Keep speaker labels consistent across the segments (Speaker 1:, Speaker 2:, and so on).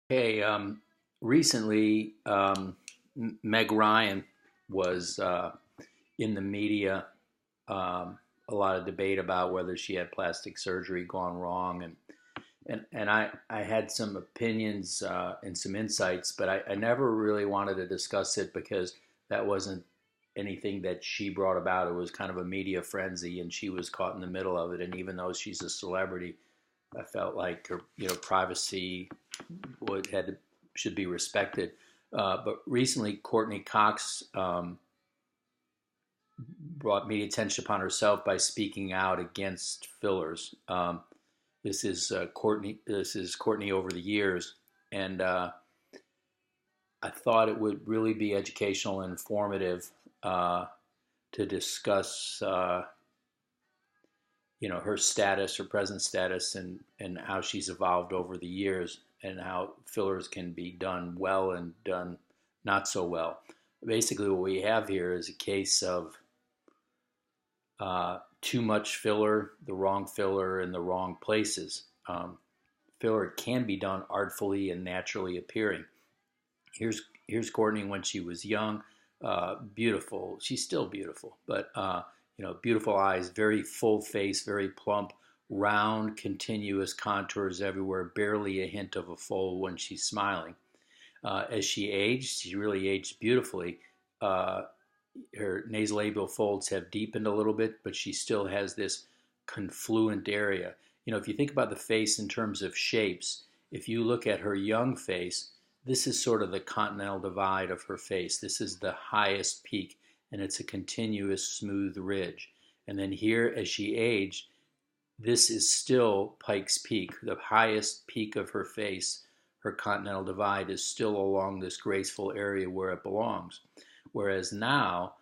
Speaker 1: Hey, recently, Meg Ryan was in the media. A lot of debate about whether she had plastic surgery gone wrong, and I had some opinions and some insights, but I never really wanted to discuss it because that wasn't anything that she brought about. It was kind of a media frenzy, and she was caught in the middle of it. And even though she's a celebrity, I felt like her, privacy would had to, should be respected. But recently, Courtney Cox brought media attention upon herself by speaking out against fillers. This is Courtney. This is Courtney over the years, and I thought it would really be educational and informative to discuss, her status, her present status, and how she's evolved over the years, and how fillers can be done well and done not so well. Basically, what we have here is a case of too much filler, the wrong filler in the wrong places. Filler can be done artfully and naturally appearing. Here's Courtney when she was young, beautiful. She's still beautiful, but beautiful eyes, very full face, very plump, round, continuous contours everywhere, barely a hint of a fold when she's smiling. As she aged, she really aged beautifully. Uh, Her nasolabial folds have deepened a little bit, but she still has this confluent area. If you think about the face in terms of shapes, if you look at her young face, this is sort of the continental divide of her face. This is the highest peak, and it's a continuous smooth ridge. And then here, as she aged, this is still Pike's Peak, the highest peak of her face. Her continental divide is still along this graceful area where it belongs. Whereas now,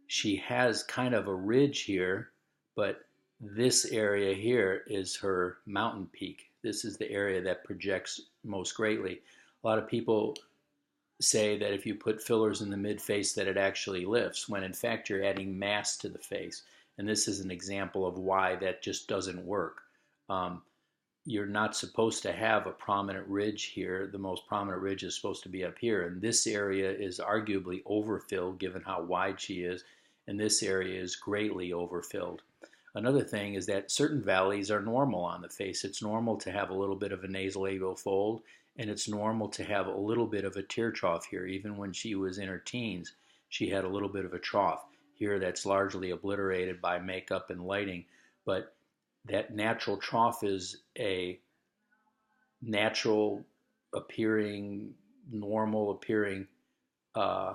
Speaker 1: she has kind of a ridge here, but this area here is her mountain peak. This is the area that projects most greatly. A lot of people say that if you put fillers in the mid face that it actually lifts, when in fact you're adding mass to the face. And this is an example of why that just doesn't work. Um, you're not supposed to have a prominent ridge here. The most prominent ridge is supposed to be up here. And this area is arguably overfilled given how wide she is. And this area is greatly overfilled. Another thing is that certain valleys are normal on the face. It's normal to have a little bit of a nasolabial fold, and it's normal to have a little bit of a tear trough here. Even when she was in her teens, she had a little bit of a trough. Here, that's largely obliterated by makeup and lighting, but that natural trough is a natural appearing, normal appearing uh,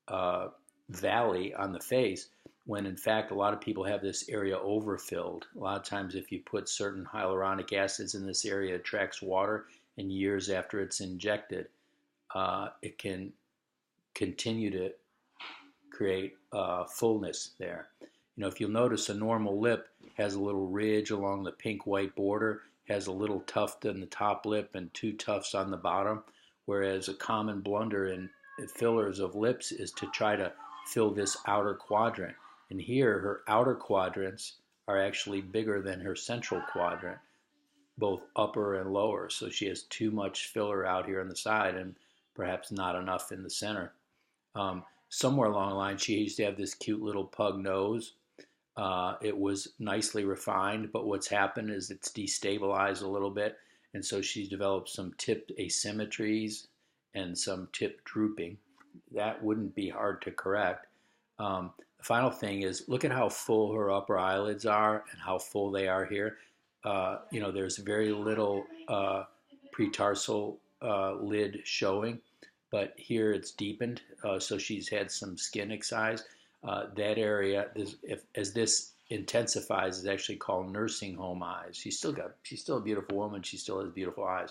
Speaker 1: uh, valley on the face, when in fact a lot of people have this area overfilled. A lot of times, if you put certain hyaluronic acids in this area, it attracts water, and years after it's injected, it can continue to create fullness there. If you'll notice, a normal lip has a little ridge along the pink-white border, has a little tuft in the top lip and two tufts on the bottom, whereas a common blunder in fillers of lips is to try to fill this outer quadrant. And here, her outer quadrants are actually bigger than her central quadrant, both upper and lower. So she has too much filler out here on the side and perhaps not enough in the center. Somewhere along the line, she used to have this cute little pug nose. It was nicely refined, but what's happened is it's destabilized a little bit, and so she's developed some tip asymmetries and some tip drooping. That wouldn't be hard to correct. The final thing is look at how full her upper eyelids are and how full they are here. There's very little pretarsal lid showing, but here it's deepened, so she's had some skin excised. That area, as this intensifies, is actually called nursing home eyes. She's still a beautiful woman. She still has beautiful eyes,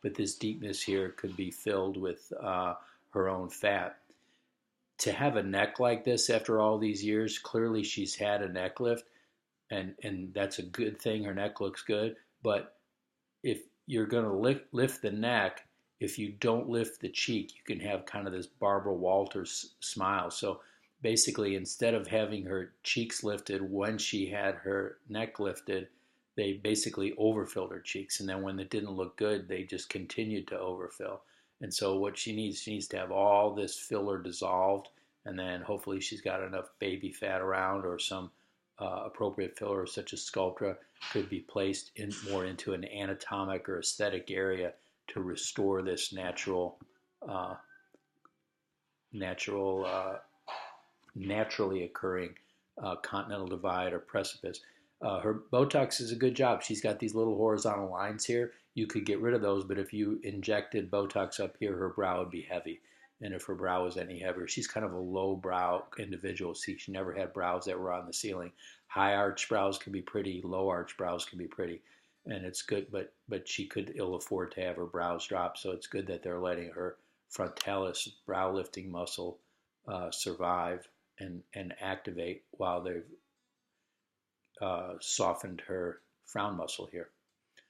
Speaker 1: but this deepness here could be filled with her own fat. To have a neck like this after all these years, clearly she's had a neck lift, and that's a good thing. Her neck looks good, but if you're going to lift the neck, if you don't lift the cheek, you can have kind of this Barbara Walters smile. So basically, instead of having her cheeks lifted when she had her neck lifted, they basically overfilled her cheeks, and then when it didn't look good, they just continued to overfill. And so what she needs to have all this filler dissolved, and then hopefully she's got enough baby fat around, or some appropriate filler such as Sculptra could be placed in more into an anatomic or aesthetic area to restore this uh, natural naturally occurring continental divide or precipice. Her Botox is a good job. She's got these little horizontal lines here. You could get rid of those, but if you injected Botox up here, her brow would be heavy. And if her brow was any heavier, she's kind of a low brow individual. See, she never had brows that were on the ceiling. High arch brows can be pretty, low arch brows can be pretty. And it's good, but she could ill afford to have her brows drop. So it's good that they're letting her frontalis brow lifting muscle survive and activate while they've softened her frown muscle here.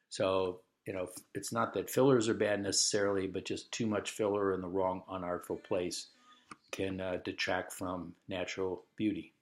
Speaker 1: So, it's not that fillers are bad necessarily, but just too much filler in the wrong, unartful place can detract from natural beauty.